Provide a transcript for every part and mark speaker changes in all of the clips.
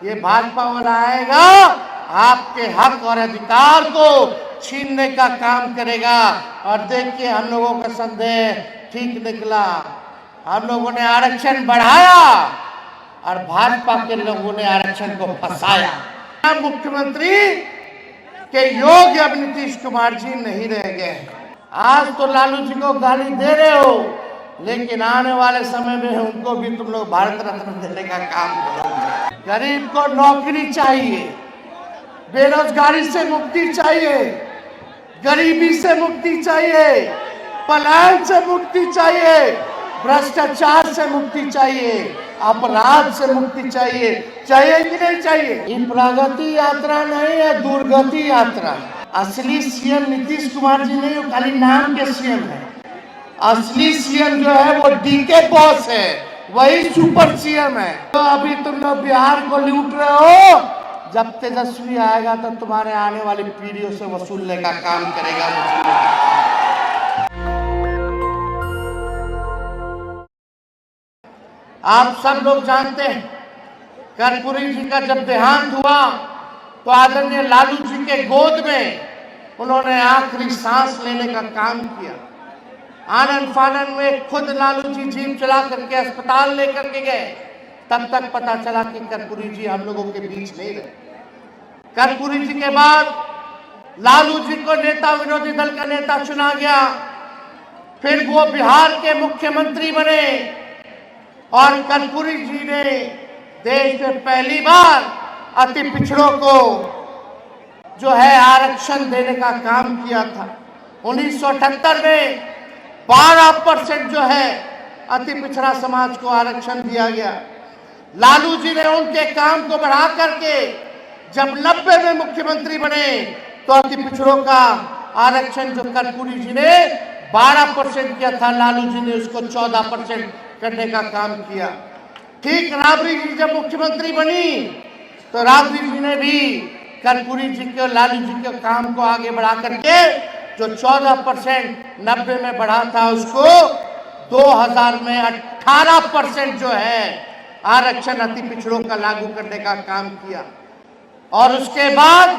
Speaker 1: ये भाजपा वाला आएगा आपके हक और अधिकार को छीनने का काम करेगा। और देखिए हम लोगों का संदेह ठीक निकला, हम लोगों ने आरक्षण बढ़ाया और भाजपा के लोगों ने आरक्षण को फंसाया। मुख्यमंत्री के योग्य अब नीतीश कुमार जी नहीं रह गए। आज तो लालू जी को गाली दे रहे हो, लेकिन आने वाले समय में उनको भी तुम लोग भारत रत्न देने का काम करोगे। गरीब को नौकरी चाहिए, बेरोजगारी से मुक्ति चाहिए, गरीबी से मुक्ति चाहिए, पलायन से मुक्ति चाहिए, भ्रष्टाचार से मुक्ति चाहिए, अपराध से मुक्ति चाहिए। चाहिए कि नहीं चाहिए? ये प्रगति यात्रा नहीं है, दुर्गति यात्रा। असली सीएम नीतीश कुमार जी नहीं, वो खाली नाम के सीएम है। असली सीएम जो है वो डीके बॉस है, वही सुपर सीएम है। तो अभी तुम लोग बिहार को लूट रहे हो, जब तेजस्वी आएगा तो तुम्हारे आने वाली पीढ़ियों से वसूलने का काम करेगा। आप सब लोग जानते हैं कर्पूरी जी का जब देहांत हुआ तो आदरणीय लालू जी के गोद में उन्होंने आखिरी सांस लेने का काम किया। आनन फानन में खुद लालू जी जीप चला करके अस्पताल लेकर के गए। तब तक पता चला कि कर्पूरी जी हम लोगों के बीच नहीं रहे। कर्पूरी जी के बाद लालू जी को नेता विरोधी दल का नेता चुना गया, फिर वो बिहार के मुख्यमंत्री बने और कर्पूरी जी ने देश में पहली बार अति पिछड़ों को जो है आरक्षण देने का काम किया था। 1978 में 12% जो है अति पिछड़ा समाज को आरक्षण दिया गया। लालू जी ने उनके काम को बढ़ा करके जब 90 में मुख्यमंत्री बने तो अति पिछड़ों का आरक्षण जो कर्पूरी जी ने 12% किया था, लालू जी ने उसको 14% करने का काम किया। ठीक राबड़ी जी जब मुख्यमंत्री बनी तो राबड़ी जी ने भी कर्पूरी जी के लालू जी के काम को आगे बढ़ा करके जो 14% 90 में बढ़ा था उसको 2000 में 18% जो है आरक्षण अति पिछड़ों का लागू करने का काम किया। और उसके बाद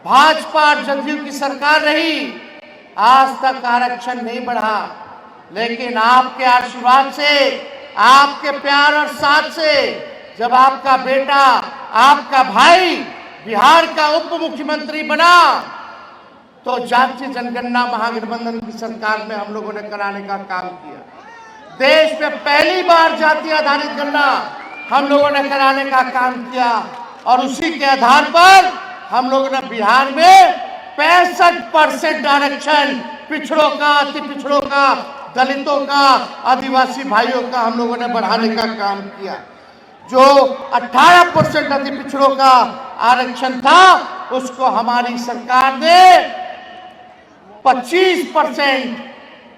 Speaker 1: भाजपा और जदयू की सरकार रही, आज तक आरक्षण नहीं बढ़ा। लेकिन आपके आशीर्वाद से, आपके प्यार और साथ से जब आपका बेटा, आपका भाई बिहार का उप मुख्यमंत्री बना तो जातीय जनगणना महागठबंधन की सरकार में हम लोगों ने कराने का काम किया। देश में पहली बार जाति आधारित गणना हम लोगों ने कराने का काम किया और उसी के आधार पर हम लोगों ने बिहार में 65% आरक्षण पिछड़ों का, अति पिछड़ों का, दलितों का, आदिवासी भाइयों का हम लोगों ने बढ़ाने का काम किया। जो 18% अति पिछड़ों का आरक्षण था उसको हमारी सरकार ने 25%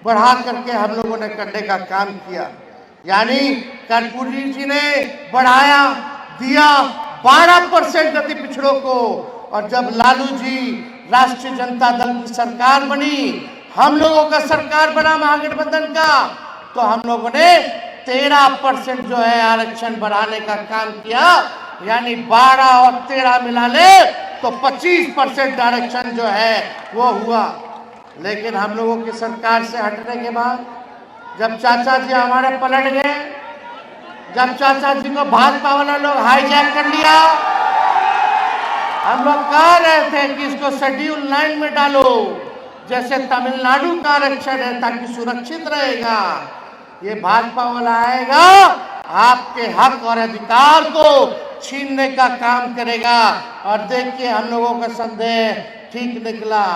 Speaker 1: बढ़ा करके हम लोगों ने करने का काम किया। यानी कर्पूरी जी ने बढ़ाया, दिया 12% अति पिछड़ों को। और जब लालू जी राष्ट्रीय जनता दल की सरकार बनी, हम लोगों का सरकार बना महागठबंधन का, तो हम लोगों ने 13% जो है आरक्षण बढ़ाने का काम किया। यानी 12 और 13 मिला ले तो 25% आरक्षण जो है वो हुआ। लेकिन हम लोगों की सरकार से हटने के बाद जब चाचा जी हमारे पलट गए, जब चाचा जी को भाजपा वाला लोग हाईजैक कर लिया, हम लोग कह रहे थे कि इसको शेड्यूल 9 में डालो, जैसे तमिलनाडु का आरक्षण है, ताकि सुरक्षित रहेगा। ये भाजपा वाला आएगा आपके हक और अधिकार को छीनने का काम करेगा। और देखिए हम लोगों का संदेह ठीक निकला,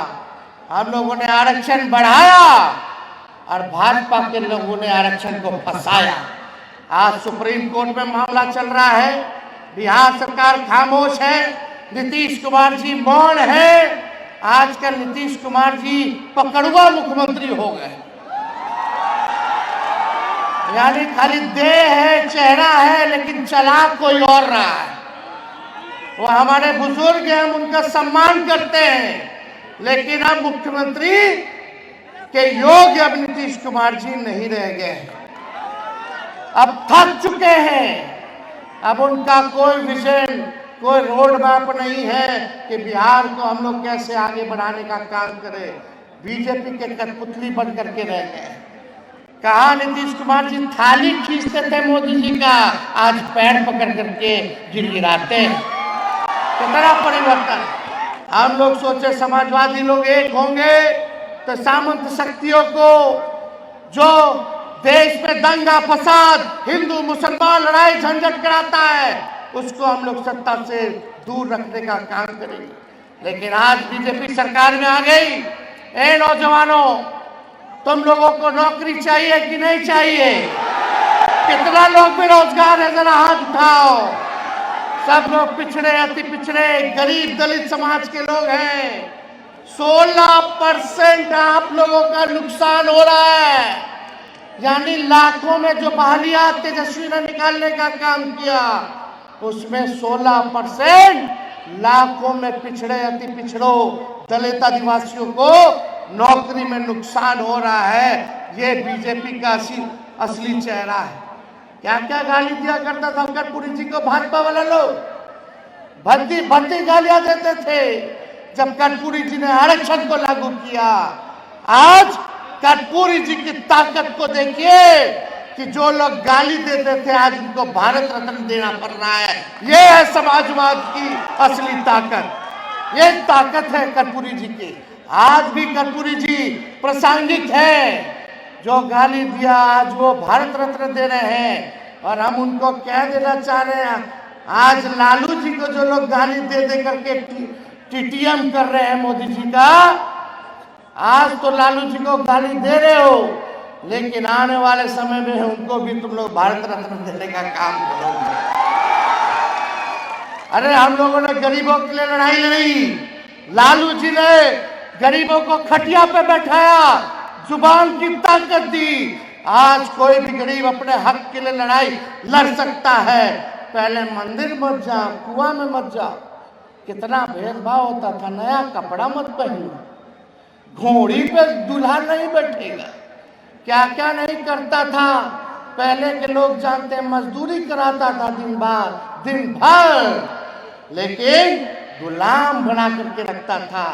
Speaker 1: हम लोगों ने आरक्षण बढ़ाया और भाजपा के लोगों ने आरक्षण को फंसाया। आज सुप्रीम कोर्ट में मामला चल रहा है, बिहार सरकार खामोश है, नीतीश कुमार जी मौन है। आजकल नीतीश कुमार जी पकड़ुआ मुख्यमंत्री हो गए, यानी खाली देह है, चेहरा है, लेकिन चला कोई और रहा है। वो हमारे बुजुर्ग हैं, हम उनका सम्मान करते हैं, लेकिन अब मुख्यमंत्री के योग्य अब नीतीश कुमार जी नहीं रह गए। अब थक चुके हैं, अब उनका कोई विजन, कोई रोड मैप नहीं है कि बिहार को हम लोग कैसे आगे बढ़ाने का काम करें। बीजेपी के कठपुतली बन करके रह गए। कहा नीतीश कुमार जी थाली खींचते थे मोदी जी का, आज पैर पकड़ करके गिड़गिड़ाते। कितना परिवर्तन। हम लोग सोचे समाजवादी लोग एक होंगे तो सामंत शक्तियों को, जो देश में दंगा फसाद, हिंदू मुसलमान लड़ाई झंझट कराता है, उसको हम लोग सत्ता से दूर रखने का काम करेंगे। लेकिन आज बीजेपी सरकार में आ गई। ए नौजवानों, तुम लोगों को नौकरी चाहिए कि नहीं चाहिए? कितना लोग बेरोजगार है, जरा हाथ उठाओ। सब लोग पिछड़े, अति पिछड़े, गरीब दलित समाज के लोग हैं। 16% आप लोगों का नुकसान हो रहा है। यानी लाखों में जो बहालियां तेजस्वी ने निकालने का काम किया, उसमें 16% लाखों में पिछड़े, अति पिछड़ों, दलित आदिवासियों को नौकरी में नुकसान हो रहा है। ये बीजेपी का असली चेहरा है। क्या क्या गाली दिया करता था कर्पूरी जी को भाजपा वाला लोग, भद्दी भद्दी गालियां देते थे जब कर्पूरी जी ने आरक्षण को लागू किया। आज कर्पूरी जी की ताकत को देखिए कि जो लोग गाली देते थे आज उनको भारत रत्न देना पड़ रहा है। ये है समाजवाद की असली ताकत। ये ताकत है कर्पूरी जी की। आज भी कर्पूरी जी प्रासंगिक है। जो गाली दिया आज वो भारत रत्न दे रहे हैं। और हम उनको कह देना चाह रहे हैं, आज लालू जी को जो लोग गाली दे दे करके टीटीएम कर रहे हैं मोदी जी का, आज तो लालू जी को गाली दे रहे हो, लेकिन आने वाले समय में उनको भी तुम लोग भारत रत्न देने का काम करोगे। अरे हम लोगों ने गरीबों के लिए लड़ाई लड़ी। लालू जी ने गरीबों को खटिया पे बैठाया, जुबान की ताकत दी। आज कोई भी गरीब अपने हक के लिए लड़ाई लड़ सकता है। पहले मंदिर मत जा, कुआं में मत जा, कितना भेदभाव होता था। नया कपड़ा मत पहनो, घोड़ी पे दूल्हा नहीं बैठेगा, क्या क्या नहीं करता था। पहले के लोग जानते हैं, मजदूरी कराता था दिन भर, लेकिन गुलाम बना करके रखता था।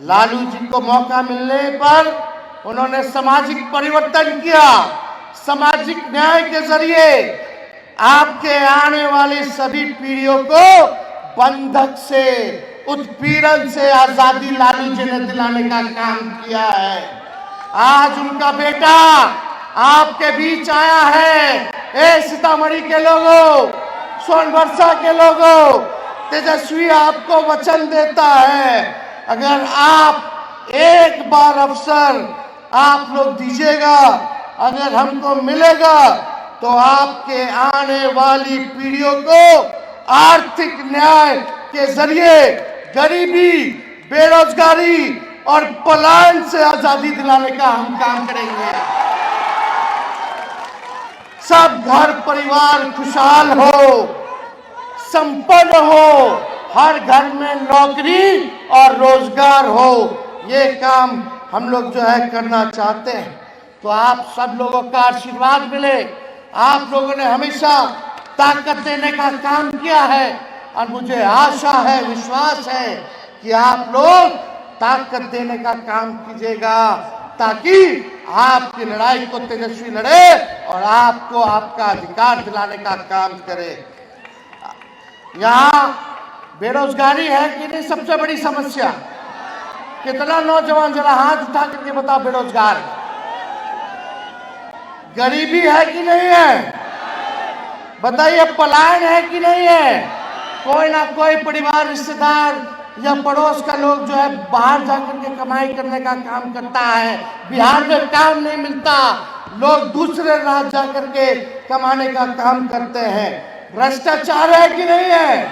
Speaker 1: लालू जी को मौका मिलने पर उन्होंने सामाजिक परिवर्तन किया। सामाजिक न्याय के जरिए आपके आने वाली सभी पीढ़ियों को बंधक से, उत्पीड़न से आजादी लालू जी ने दिलाने का काम किया है। आज उनका बेटा आपके बीच आया है। ए सीतामढ़ी के लोगों, सोनभरसा के लोगों, तेजस्वी आपको वचन देता है, अगर आप एक बार अवसर आप लोग दीजिएगा, अगर हमको मिलेगा, तो आपके आने वाली पीढ़ियों को आर्थिक न्याय के जरिए गरीबी, बेरोजगारी और पलायन से आजादी दिलाने का हम काम करेंगे। सब घर परिवार खुशहाल हो, संपन्न हो, हर घर में नौकरी और रोजगार हो। ये काम हम लोग जो है करना चाहते हैं। तो आप सब लोगों का आशीर्वाद मिले। आप लोगों ने हमेशा ताकत देने का काम किया है और मुझे आशा है, विश्वास है कि आप लोग ताकत देने का काम कीजिएगा, ताकि आपकी लड़ाई को तेजस्वी लड़े और आपको आपका अधिकार दिलाने का काम करे। यहाँ बेरोजगारी है कि नहीं सबसे बड़ी समस्या? कितना नौजवान जरा हाथ उठा करके बताओ बेरोजगार। गरीबी है कि नहीं है? बताइए, पलायन है कि नहीं है? कोई ना कोई परिवार, रिश्तेदार या पड़ोस का लोग जो है बाहर जाकर के कमाई करने का काम करता है। बिहार में काम नहीं मिलता, लोग दूसरे राज्य जाकर के कमाने का काम करते हैं। भ्रष्टाचार है कि नहीं है?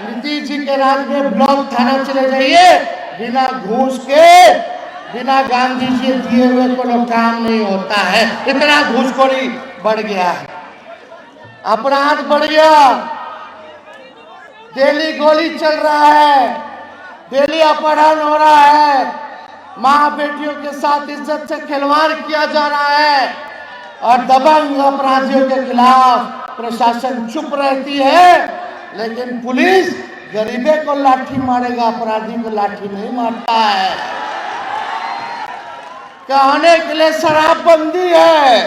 Speaker 1: नीतीश जी के राज में ब्लॉक थाना चले जाइए, बिना घूस के, बिना गांधी जी दिए हुए कोई काम नहीं होता है। इतना घूसखोरी बढ़ गया है, अपराध बढ़ गया, डेली गोली चल रहा है, डेली अपहरण हो रहा है, माँ बेटियों के साथ इज्जत से खिलवाड़ किया जा रहा है और दबंग अपराधियों के खिलाफ प्रशासन चुप रहती है, लेकिन पुलिस गरीबे को लाठी मारेगा, अपराधी को लाठी नहीं मारता है। कहने के लिए शराबबंदी है,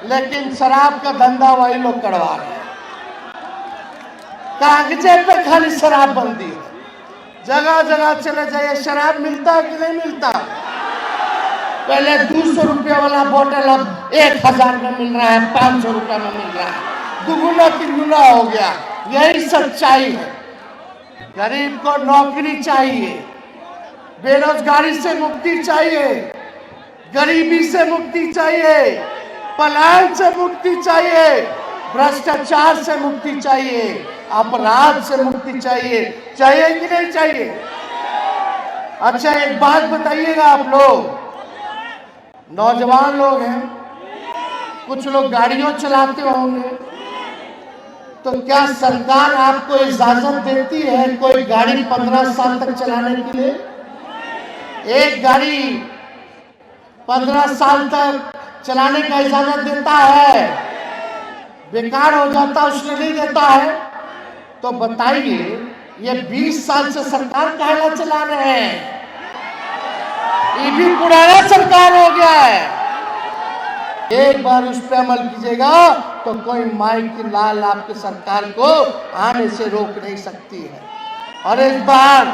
Speaker 1: लेकिन शराब का धंधा वही लोग करवा रहे हैं। कागजे पे खाली शराबबंदी है। जगह जगह चले जाइए, शराब मिलता है कि नहीं मिलता? पहले 200 रुपया वाला बोतल अब 1000 में मिल रहा है, 500 रुपया में मिल रहा है, दुगुना तिगुना हो गया। यही सच्चाई है। गरीब को नौकरी चाहिए, बेरोजगारी से मुक्ति चाहिए, गरीबी से मुक्ति चाहिए, पलायन से मुक्ति चाहिए, भ्रष्टाचार से मुक्ति चाहिए, अपराध से मुक्ति चाहिए। चाहिए कि नहीं चाहिए? अच्छा, एक बात बताइएगा, आप लोग नौजवान लोग हैं, कुछ लोग गाड़ियों चलाते होंगे, तो क्या सरकार आपको इजाजत देती है कोई गाड़ी 15 साल तक चलाने के लिए? एक गाड़ी 15 साल तक चलाने का इजाजत देता है, बेकार हो जाता उसने नहीं देता है। तो बताइए, ये 20 साल से सरकार काहे चला रहे हैं? ये भी पुराना सरकार हो गया है। एक बार उस पर अमल कीजिएगा तो कोई माई की लाल आपकी सरकार को आने से रोक नहीं सकती है। और इस बार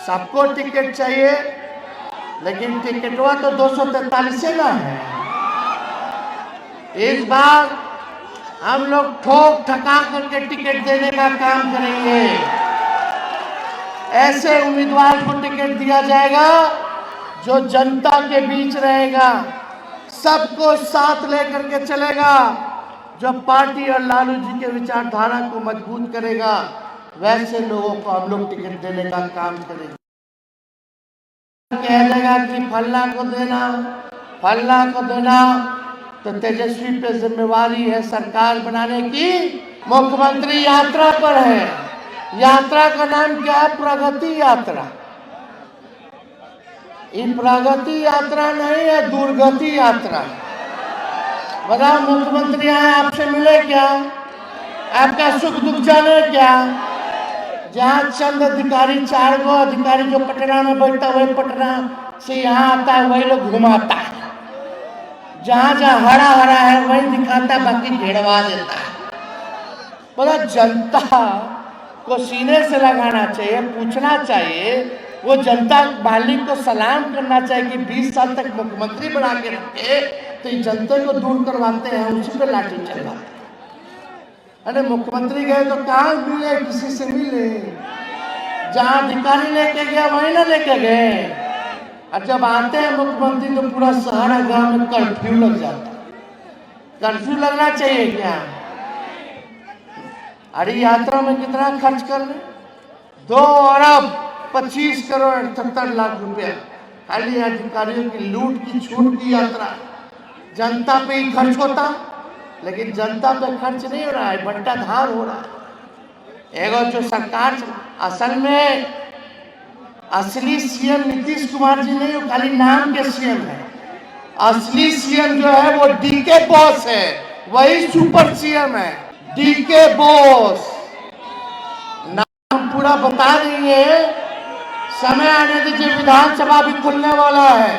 Speaker 1: सबको टिकट चाहिए, लेकिन टिकटवा तो 243 ना है। इस बार हम लोग ठोक ठका करके टिकट देने का काम करेंगे। ऐसे उम्मीदवार को टिकट दिया जाएगा जो जनता के बीच रहेगा, सबको साथ लेकर के चलेगा, जो पार्टी और लालू जी के विचारधारा को मजबूत करेगा। वैसे लोगों को हम लोग टिकट देने का काम करेंगे। कह देगा कि फल्ला को देना, फल्ला को देना, तो तेजस्वी पे जिम्मेवारी है सरकार बनाने की। मुख्यमंत्री यात्रा पर है। यात्रा का नाम क्या है? प्रगति यात्रा। ये प्रगति यात्रा नहीं है, दुर्गति यात्रा। बताओ, मुख्यमंत्री आए आपसे मिले क्या? आपका सुख दुख जाने क्या? जहाँ चंद अधिकारी, 4 गो अधिकारी जो पटना में बैठता है, वही पटना से यहाँ आता है, वही लोग घुमाता है। जहाँ जहाँ हरा हरा है वही दिखाता है, बाकी घेरवा देता है। बोला, जनता को सीने से लगाना चाहिए, पूछना चाहिए, वो जनता मालिक को सलाम करना चाहिए कि 20 साल तक मुख्यमंत्री बना के रखे, तो ये जनता को दूर करवाते हैं, उसी पे लाठी चलवाते हैं। अरे मुख्यमंत्री गए तो कहाँ मिले? किसी से मिले? जहाँ अधिकारी लेके गया वहीं ना लेके गए। और जब आते हैं मुख्यमंत्री तो पूरा शहर गांव में कर्फ्यू लग जाता है। कर्फ्यू लगना चाहिए क्या? अरे यात्रा में कितना खर्च कर रहे? 2 अरब 25 करोड़ 78 लाख रुपया खाली अधिकारियों की लूट की छूट की यात्रा। जनता पे ही खर्च होता, लेकिन जनता पे खर्च नहीं हो रहा है, बंटाधार हो रहा है। एगो जो सरकार असल में असली सीएम नीतीश कुमार जी नहीं, वो खाली नाम के सीएम है। असली सीएम जो है वो डीके बॉस है, वही सुपर सीएम है, डीके बॉस। नाम पूरा बता देंगे, समय आने दीजिए। विधानसभा भी खुलने वाला है,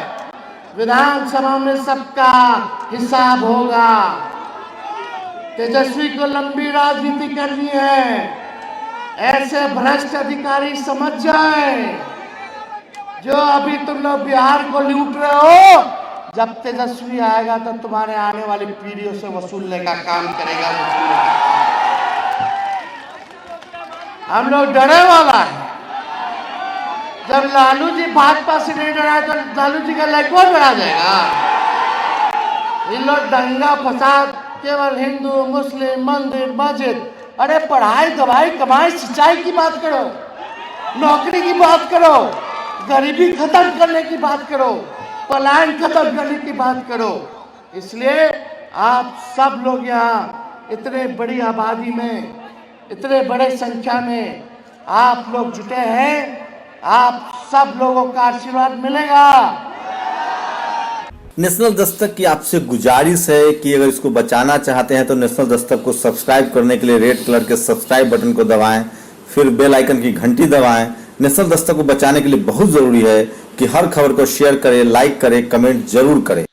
Speaker 1: विधानसभा में सबका हिसाब होगा। तेजस्वी को लंबी राजनीति करनी है। ऐसे भ्रष्ट अधिकारी समझ जाए, जो अभी तुम लोग बिहार को लूट रहे हो, जब तेजस्वी आएगा तो तुम्हारे आने वाली पीढ़ियों से वसूलने का काम करेगा। हम लोग डरे वाला है। जब लालू जी भाजपा से नहीं डरा तो लालू जी का लड़का डरा जाएगा। इन लोग दंगा फसाद केवल हिंदू मुस्लिम मंदिर मस्जिद, अरे पढ़ाई दवाई कमाई सिंचाई की बात करो, नौकरी की बात करो, गरीबी खत्म करने की बात करो, पलायन खत्म करने की बात करो। इसलिए आप सब लोग यहाँ इतने बड़ी आबादी में, इतने बड़े संख्या में आप लोग जुटे हैं, आप सब लोगों का आशीर्वाद मिलेगा।
Speaker 2: नेशनल दस्तक की आपसे गुजारिश है कि अगर इसको बचाना चाहते हैं तो नेशनल दस्तक को सब्सक्राइब करने के लिए रेड कलर के सब्सक्राइब बटन को दबाएं, फिर बेल आइकन की घंटी दबाएं। नेशनल दस्तक को बचाने के लिए बहुत जरूरी है कि हर खबर को शेयर करें, लाइक करें, कमेंट जरूर करें।